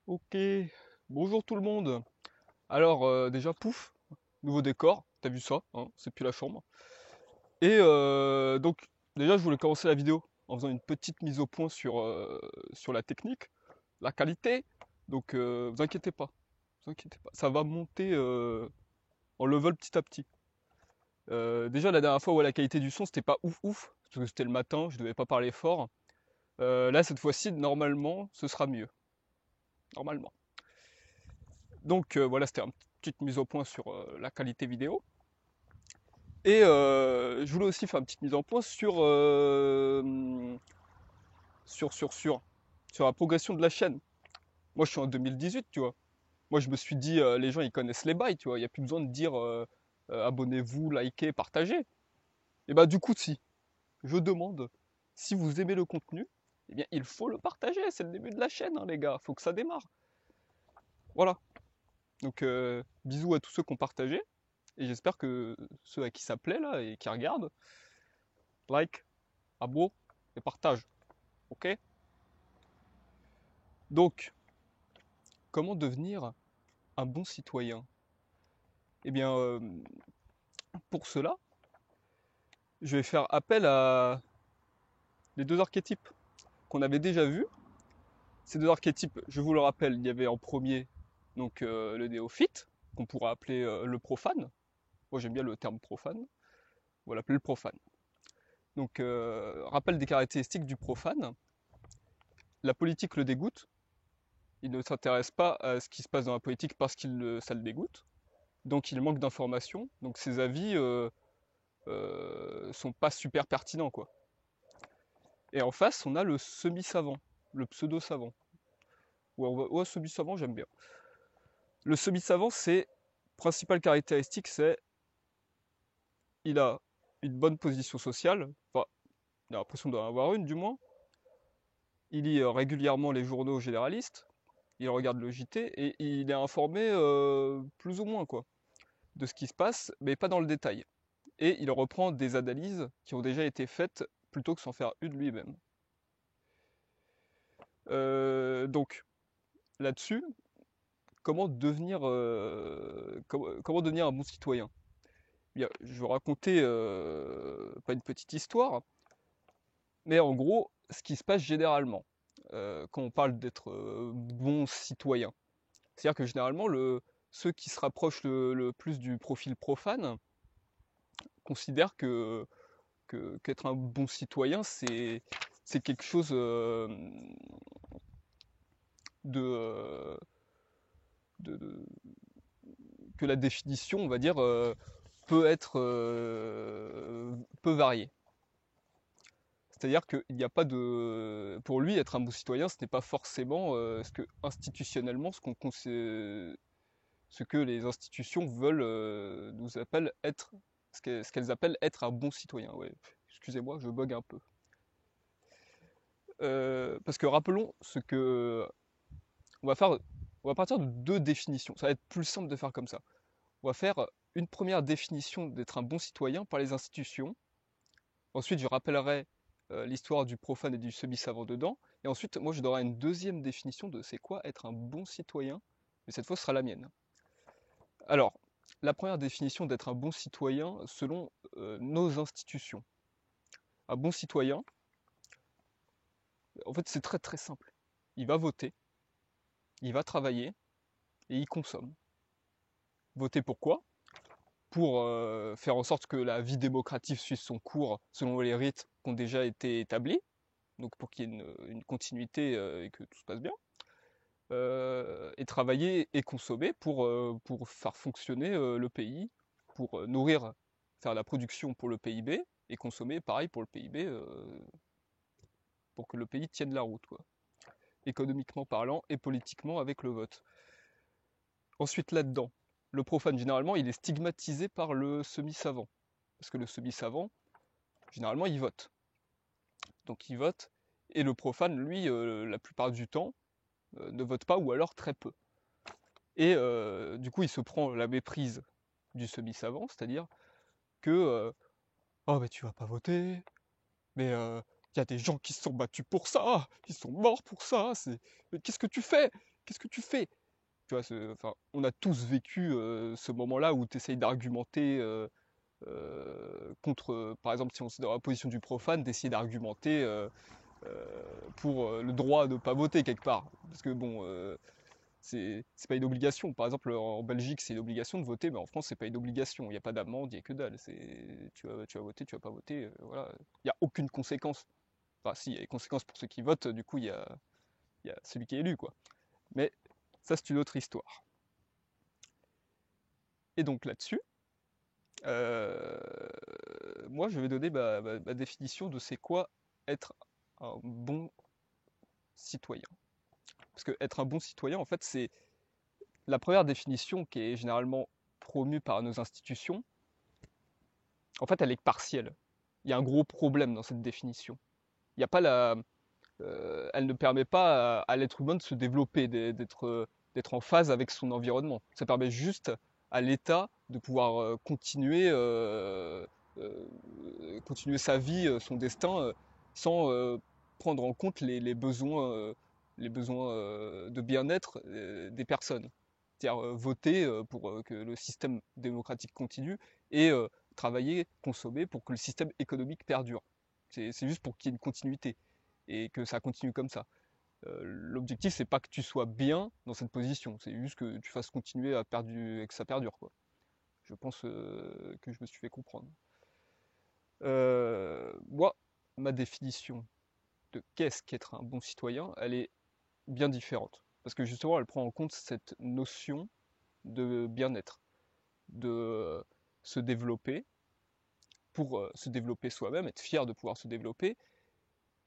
Ok, bonjour tout le monde. Alors déjà pouf, nouveau décor, t'as vu ça, hein, c'est plus la chambre. Et donc déjà je voulais commencer la vidéo en faisant une petite mise au point sur la technique, la qualité. Donc vous inquiétez pas, vous inquiétez pas, ça va monter en level petit à petit. Déjà la dernière fois ouais, la qualité du son c'était pas ouf ouf, parce que c'était le matin, je devais pas parler fort. Là cette fois-ci normalement ce sera mieux, normalement. Donc voilà, c'était une petite mise au point sur la qualité vidéo. Et je voulais aussi faire une petite mise au point sur la progression de la chaîne. Moi, je suis en 2018, tu vois. Moi, je me suis dit, les gens, ils connaissent les bails, tu vois. Il n'y a plus besoin de dire abonnez-vous, likez, partagez. Et bah, du coup, si. Je demande, si vous aimez le contenu, eh bien, il faut le partager. C'est le début de la chaîne, hein, les gars. Faut que ça démarre. Voilà. Donc, bisous à tous ceux qui ont partagé. Et j'espère que ceux à qui ça plaît, là, et qui regardent, like, abo et partage. Ok? Donc, comment devenir un bon citoyen? Eh bien, pour cela, je vais faire appel à les deux archétypes qu'on avait déjà vus. Ces deux archétypes, je vous le rappelle, il y avait en premier donc le néophyte, qu'on pourrait appeler le profane. Moi, j'aime bien le terme profane. On va l'appeler le profane. Donc, rappel des caractéristiques du profane. La politique le dégoûte. Il ne s'intéresse pas à ce qui se passe dans la politique parce que ça le dégoûte. Donc, il manque d'informations. Donc, ses avis sont pas super pertinents, quoi. Et en face, on a le semi-savant, le pseudo-savant. Ouais, semi-savant, j'aime bien. Le semi-savant, c'est principale caractéristique, c'est il a une bonne position sociale, enfin, il a l'impression d'en avoir une du moins. Il lit régulièrement les journaux généralistes, il regarde le JT et il est informé plus ou moins quoi de ce qui se passe, mais pas dans le détail. Et il reprend des analyses qui ont déjà été faites plutôt que s'en faire une lui-même. Donc là-dessus, comment devenir un bon citoyen? Bien, je vais raconter pas une petite histoire, mais en gros, ce qui se passe généralement quand on parle d'être bon citoyen. C'est-à-dire que généralement, ceux qui se rapprochent le plus du profil profane considèrent qu'être un bon citoyen, c'est quelque chose de, de, que la définition, on va dire, peut varier. C'est-à-dire qu'il n'y a pas de. Pour lui, être un bon citoyen, ce n'est pas forcément ce que institutionnellement, ce que les institutions veulent nous appellent être, ce qu'elles appellent être un bon citoyen. Ouais. Excusez-moi, je bug un peu. Parce que rappelons ce que on va faire. On va partir de deux définitions. Ça va être plus simple de faire comme ça. On va faire une première définition d'être un bon citoyen par les institutions. Ensuite, je rappellerai l'histoire du profane et du semi-savant dedans. Et ensuite, moi, je donnerai une deuxième définition de c'est quoi être un bon citoyen. Mais cette fois, ce sera la mienne. Alors, la première définition d'être un bon citoyen selon nos institutions. Un bon citoyen, en fait, c'est très très simple. Il va voter, il va travailler et il consomme. Voter pourquoi? Pour faire en sorte que la vie démocratique suive son cours selon les rites qui ont déjà été établis, donc pour qu'il y ait une continuité et que tout se passe bien. Et travailler et consommer pour faire fonctionner le pays, pour nourrir, faire la production pour le PIB, et consommer pareil pour le PIB, pour que le pays tienne la route, quoi. Économiquement parlant et politiquement avec le vote. Ensuite là-dedans, le profane généralement il est stigmatisé par le semi-savant. Parce que le semi-savant, généralement il vote. Donc il vote, et le profane, lui, la plupart du temps, ne vote pas ou alors très peu. Et du coup, il se prend la méprise du semi-savant, c'est-à-dire que oh, mais tu vas pas voter, mais il y a des gens qui se sont battus pour ça, ils sont morts pour ça, mais qu'est-ce que tu fais? qu'est-ce que tu fais? Tu vois, enfin, on a tous vécu ce moment-là où tu essayes d'argumenter contre, par exemple, si on est dans la position du profane, d'essayer d'argumenter pour le droit de ne pas voter quelque part. Parce que bon, c'est pas une obligation. Par exemple, en Belgique, c'est une obligation de voter, mais en France, c'est pas une obligation. Il n'y a pas d'amende, il n'y a que dalle. Tu vas voter, tu vas pas voter, voilà. Il n'y a aucune conséquence. Enfin, si, il y a des conséquences pour ceux qui votent, du coup, il y a celui qui est élu, quoi. Mais ça, c'est une autre histoire. Et donc là-dessus, euh, moi, je vais donner ma définition de c'est quoi être un bon citoyen. Parce que être un bon citoyen, en fait, c'est la première définition qui est généralement promue par nos institutions. En fait, elle est partielle. Il y a un gros problème dans cette définition. Il y a pas elle ne permet pas à l'être humain de se développer, d'être en phase avec son environnement. Ça permet juste à l'État de pouvoir continuer sa vie, son destin, sans prendre en compte les besoins de bien-être des personnes. C'est-à-dire voter pour que le système démocratique continue et travailler, consommer pour que le système économique perdure. C'est juste pour qu'il y ait une continuité et que ça continue comme ça. L'objectif, c'est pas que tu sois bien dans cette position, c'est juste que tu fasses continuer et que ça perdure, quoi. Je pense que je me suis fait comprendre. Moi, ma définition de qu'est-ce qu'être un bon citoyen, elle est bien différente. Parce que justement, elle prend en compte cette notion de bien-être, de se développer pour se développer soi-même, être fier de pouvoir se développer,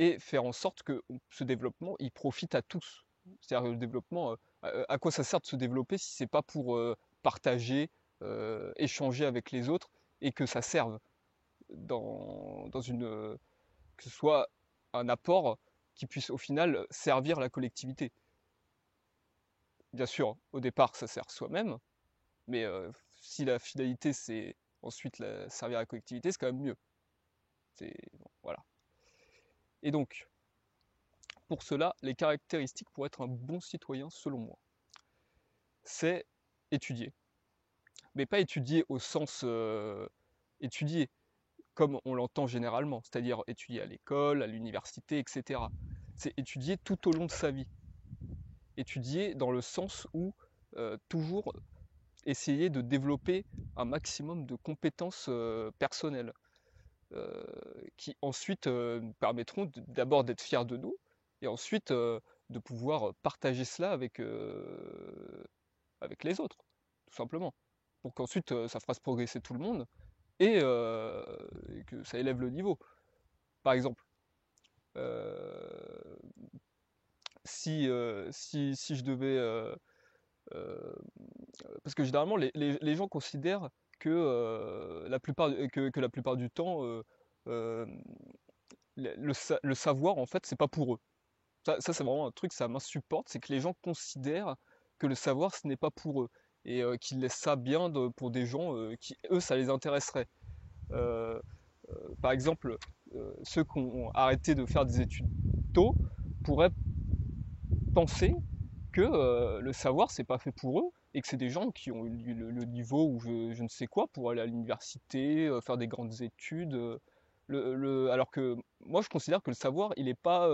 et faire en sorte que ce développement, il profite à tous. C'est-à-dire le développement, à quoi ça sert de se développer si c'est pas pour partager, échanger avec les autres et que ça serve dans une, que ce soit un apport qui puisse au final servir la collectivité. Bien sûr, au départ, ça sert soi-même, mais si la finalité c'est ensuite servir la collectivité, c'est quand même mieux. Bon, voilà. Et donc, pour cela, les caractéristiques pour être un bon citoyen, selon moi, c'est étudier. Mais pas étudier au sens étudier comme on l'entend généralement, c'est-à-dire étudier à l'école, à l'université, etc. C'est étudier tout au long de sa vie. Étudier dans le sens où toujours essayer de développer un maximum de compétences personnelles euh, qui ensuite nous permettront d'abord d'être fiers de nous et ensuite de pouvoir partager cela avec les autres, tout simplement. Pour qu'ensuite ça fasse progresser tout le monde et que ça élève le niveau. Par exemple, euh, si je devais... euh, parce que généralement, les gens considèrent que la plupart du temps, euh, le savoir, en fait, c'est pas pour eux. Ça c'est vraiment un truc, ça m'insupporte, c'est que les gens considèrent que le savoir, ce n'est pas pour eux. Et qu'ils laissent ça bien pour des gens qui, eux, ça les intéresserait. Euh, Par exemple, ceux qui ont arrêté de faire des études tôt pourraient penser que le savoir, c'est pas fait pour eux et que c'est des gens qui ont eu le niveau ou je ne sais quoi pour aller à l'université, faire des grandes études. Alors que moi, je considère que le savoir, il n'est pas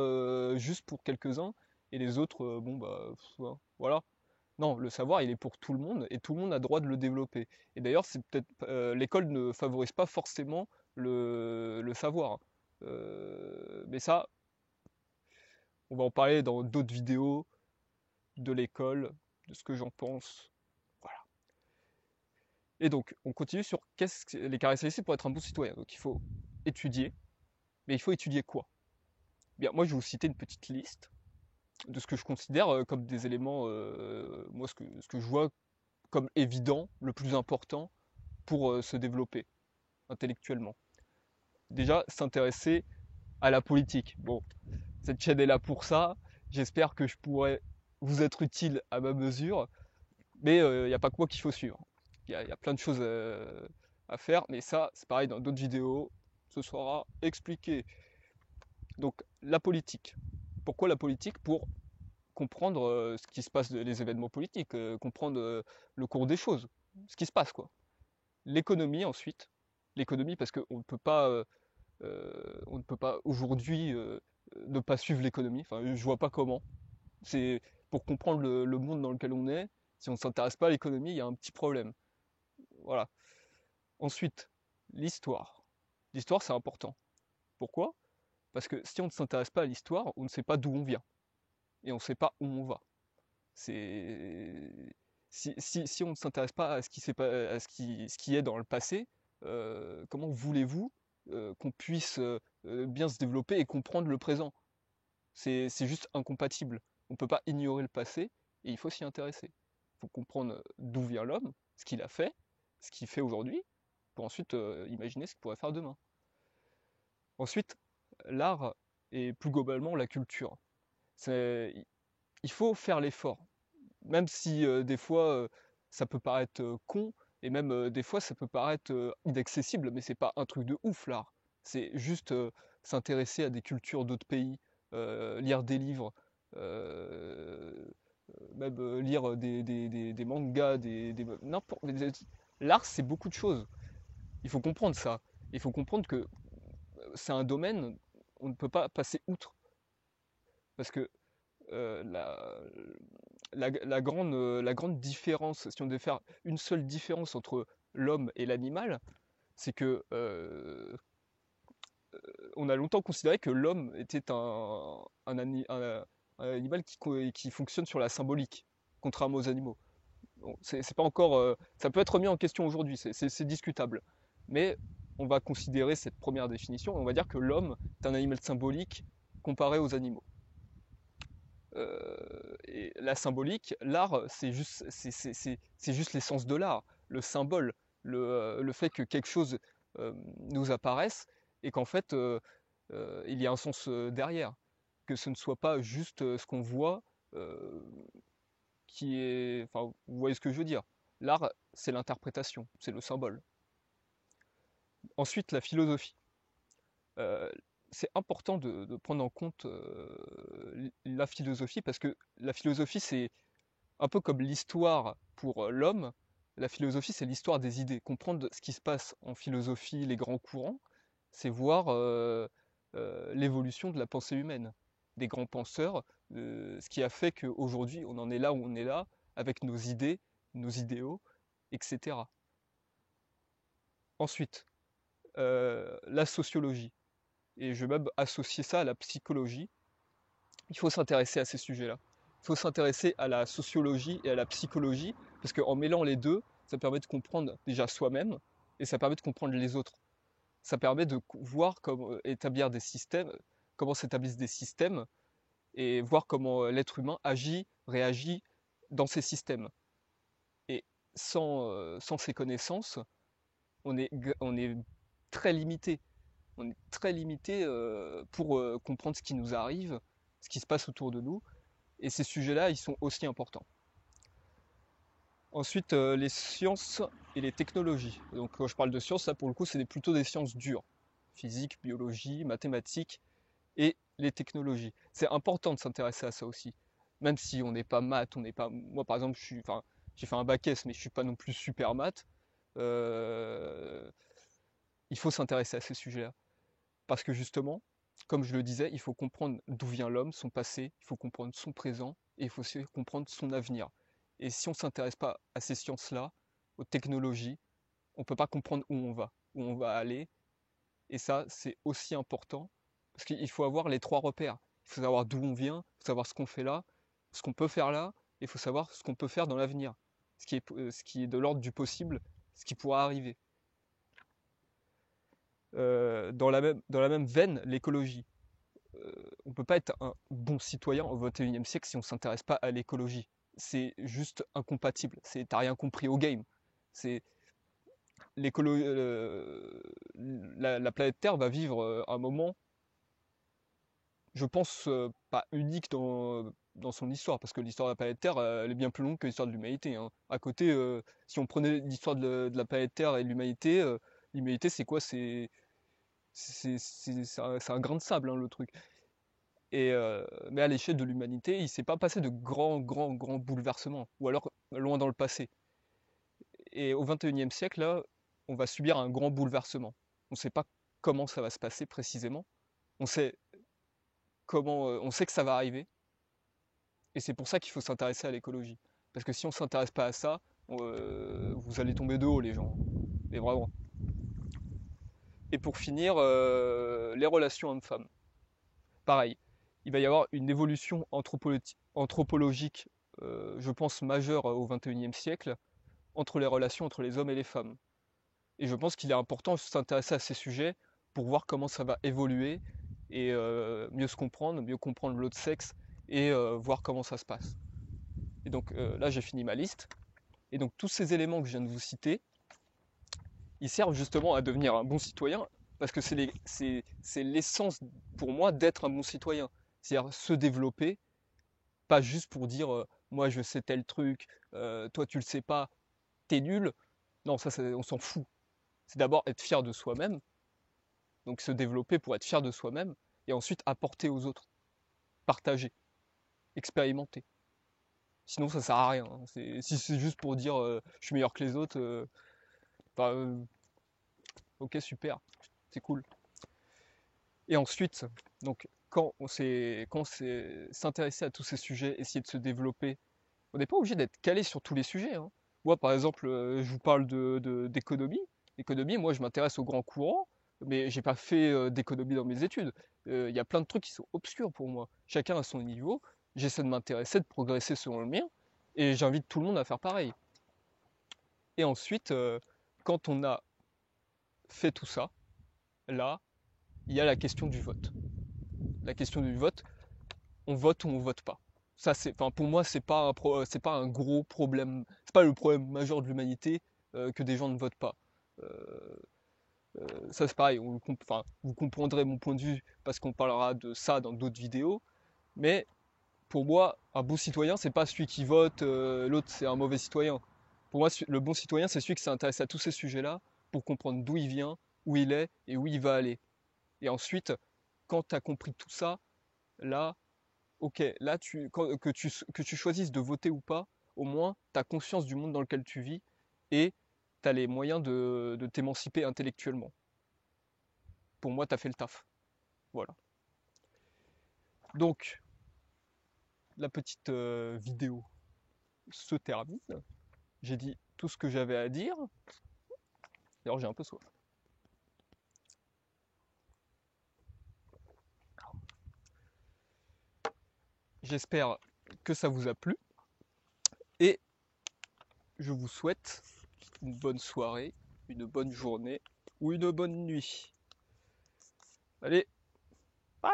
juste pour quelques-uns et les autres, bon, bah, ouais, voilà. Non, le savoir, il est pour tout le monde et tout le monde a droit de le développer. Et d'ailleurs, c'est peut-être l'école ne favorise pas forcément le savoir. Mais ça, on va en parler dans d'autres vidéos de l'école, de ce que j'en pense. Voilà. Et donc, on continue sur les caractéristiques pour être un bon citoyen. Donc, il faut étudier, mais il faut étudier quoi? Bien, moi, je vais vous citer une petite liste de ce que je considère comme des éléments, moi, ce que je vois comme évident, le plus important pour se développer intellectuellement. Déjà, s'intéresser à la politique. Bon, cette chaîne est là pour ça. J'espère que je pourrai vous être utile à ma mesure. Mais il n'y a pas que moi qu'il faut suivre. Il y a plein de choses à faire, mais ça, c'est pareil dans d'autres vidéos, ce sera expliqué. Donc, la politique. Pourquoi la politique? Pour comprendre ce qui se passe, les événements politiques, comprendre le cours des choses, ce qui se passe, quoi. L'économie ensuite, l'économie parce on ne peut pas aujourd'hui ne pas suivre l'économie. Enfin, je vois pas comment. C'est pour comprendre le monde dans lequel on est. Si on ne s'intéresse pas à l'économie, il y a un petit problème. Voilà. Ensuite, l'histoire. L'histoire, c'est important. Pourquoi? Parce que si on ne s'intéresse pas à l'histoire, on ne sait pas d'où on vient et on ne sait pas où on va. C'est si on ne s'intéresse pas à ce qui, ce qui est dans le passé, comment voulez-vous qu'on puisse bien se développer et comprendre le présent? C'est juste incompatible. On ne peut pas ignorer le passé et il faut s'y intéresser. Il faut comprendre d'où vient l'homme, ce qu'il a fait, ce qu'il fait aujourd'hui, pour ensuite imaginer ce qu'il pourrait faire demain. Ensuite, l'art et plus globalement la culture. Il faut faire l'effort, même si des fois ça peut paraître con, et même des fois ça peut paraître inaccessible, mais c'est pas un truc de ouf l'art. C'est juste s'intéresser à des cultures d'autres pays, lire des livres, euh, même lire des mangas, n'importe. L'art c'est beaucoup de choses. Il faut comprendre ça. Il faut comprendre que c'est un domaine, on ne peut pas passer outre. Parce que la grande différence, si on devait faire une seule différence entre l'homme et l'animal, c'est que on a longtemps considéré que l'homme était un animal qui fonctionne sur la symbolique, contrairement aux animaux. Bon, c'est pas encore, ça peut être remis en question aujourd'hui, c'est discutable. Mais on va considérer cette première définition et on va dire que l'homme est un animal symbolique comparé aux animaux. Et la symbolique, l'art, c'est juste l'essence de l'art, le symbole, le fait que quelque chose nous apparaisse et qu'en fait il y a un sens derrière, que ce ne soit pas juste ce qu'on voit euh, qui est. Enfin, vous voyez ce que je veux dire. L'art, c'est l'interprétation, c'est le symbole. Ensuite, la philosophie. Euh, c'est important de prendre en compte la philosophie parce que la philosophie, c'est un peu comme l'histoire pour l'homme. La philosophie, c'est l'histoire des idées. Comprendre ce qui se passe en philosophie, les grands courants, c'est voir l'évolution de la pensée humaine, des grands penseurs, ce qui a fait qu'aujourd'hui, on en est là où on est là, avec nos idées, nos idéaux, etc. Ensuite, la sociologie. Et je vais même associer ça à la psychologie. Il faut s'intéresser à ces sujets-là. Il faut s'intéresser à la sociologie et à la psychologie, parce qu'en mêlant les deux, ça permet de comprendre déjà soi-même, et ça permet de comprendre les autres. Ça permet de voir comment établir des systèmes, comment s'établissent des systèmes, et voir comment l'être humain agit, réagit dans ces systèmes. Et sans ces connaissances, on est très limité. On est très limité pour comprendre ce qui nous arrive, ce qui se passe autour de nous. Et ces sujets-là, ils sont aussi importants. Ensuite, les sciences et les technologies. Donc, quand je parle de sciences, là, pour le coup, c'est plutôt des sciences dures. Physique, biologie, mathématiques et les technologies. C'est important de s'intéresser à ça aussi. Même si on n'est pas maths, on n'est pas. Moi, par exemple, enfin, j'ai fait un bac S, mais je suis pas non plus super maths. Euh, il faut s'intéresser à ces sujets-là. Parce que justement, comme je le disais, il faut comprendre d'où vient l'homme, son passé, il faut comprendre son présent, et il faut aussi comprendre son avenir. Et si on ne s'intéresse pas à ces sciences-là, aux technologies, on ne peut pas comprendre où on va aller. Et ça, c'est aussi important, parce qu'il faut avoir les trois repères. Il faut savoir d'où on vient, il faut savoir ce qu'on fait là, ce qu'on peut faire là, et il faut savoir ce qu'on peut faire dans l'avenir, ce qui est de l'ordre du possible, ce qui pourra arriver. Dans la même veine, l'écologie. On ne peut pas être un bon citoyen au XXIe siècle si on ne s'intéresse pas à l'écologie. C'est juste incompatible. T'as rien compris au game. C'est la planète Terre va vivre un moment, je pense, pas unique dans son histoire, parce que l'histoire de la planète Terre, elle est bien plus longue que l'histoire de l'humanité, hein. À côté, si on prenait l'histoire de la planète Terre et de l'humanité, c'est quoi? C'est un grain de sable, hein, le truc. Mais à l'échelle de l'humanité, il s'est pas passé de grands bouleversements, ou alors loin dans le passé. Et au 21e siècle, là, on va subir un grand bouleversement. On ne sait pas comment ça va se passer précisément. On sait on sait que ça va arriver, et c'est pour ça qu'il faut s'intéresser à l'écologie. Parce que si on s'intéresse pas à ça, vous allez tomber de haut, les gens. Mais vraiment. Et pour finir, les relations hommes-femmes. Pareil, il va y avoir une évolution anthropologique, je pense, majeure au XXIe siècle, entre les relations entre les hommes et les femmes. Et je pense qu'il est important de s'intéresser à ces sujets pour voir comment ça va évoluer et mieux se comprendre, mieux comprendre l'autre sexe et voir comment ça se passe. Et donc là, j'ai fini ma liste. Et donc tous ces éléments que je viens de vous citer, ils servent justement à devenir un bon citoyen, parce que c'est l'essence pour moi d'être un bon citoyen. C'est-à-dire se développer, pas juste pour dire moi je sais tel truc, toi tu le sais pas, t'es nul. Non, ça on s'en fout. C'est d'abord être fier de soi-même, donc se développer pour être fier de soi-même, et ensuite apporter aux autres, partager, expérimenter. Sinon ça sert à rien, hein. Si c'est juste pour dire je suis meilleur que les autres, bah, ok super, c'est cool. Et ensuite, donc quand on s'est s'intéresser à tous ces sujets, essayer de se développer, on n'est pas obligé d'être calé sur tous les sujets, hein. Moi, par exemple, je vous parle d'économie. Économie, moi, je m'intéresse au grand courant, mais j'ai pas fait d'économie dans mes études. Il y a plein de trucs qui sont obscurs pour moi. Chacun à son niveau. J'essaie de m'intéresser, de progresser selon le mien, et j'invite tout le monde à faire pareil. Et ensuite, quand on a fait tout ça, là, il y a la question du vote. La question du vote, on vote ou on vote pas. Ça, enfin, pour moi, c'est pas un gros problème. C'est pas le problème majeur de l'humanité que des gens ne votent pas. Euh, Ça, c'est pareil. Enfin, vous comprendrez mon point de vue parce qu'on parlera de ça dans d'autres vidéos. Mais pour moi, un bon citoyen, c'est pas celui qui vote. L'autre, c'est un mauvais citoyen. Pour moi, le bon citoyen, c'est celui qui s'intéresse à tous ces sujets-là pour comprendre d'où il vient, où il est et où il va aller. Et ensuite, quand tu as compris tout ça, là, ok, là, que tu choisisses de voter ou pas, au moins, tu as conscience du monde dans lequel tu vis et tu as les moyens de t'émanciper intellectuellement. Pour moi, tu as fait le taf. Voilà. Donc, la petite vidéo se termine. J'ai dit tout ce que j'avais à dire. D'ailleurs, j'ai un peu soif. J'espère que ça vous a plu et je vous souhaite une bonne soirée, une bonne journée ou une bonne nuit. Allez, bye!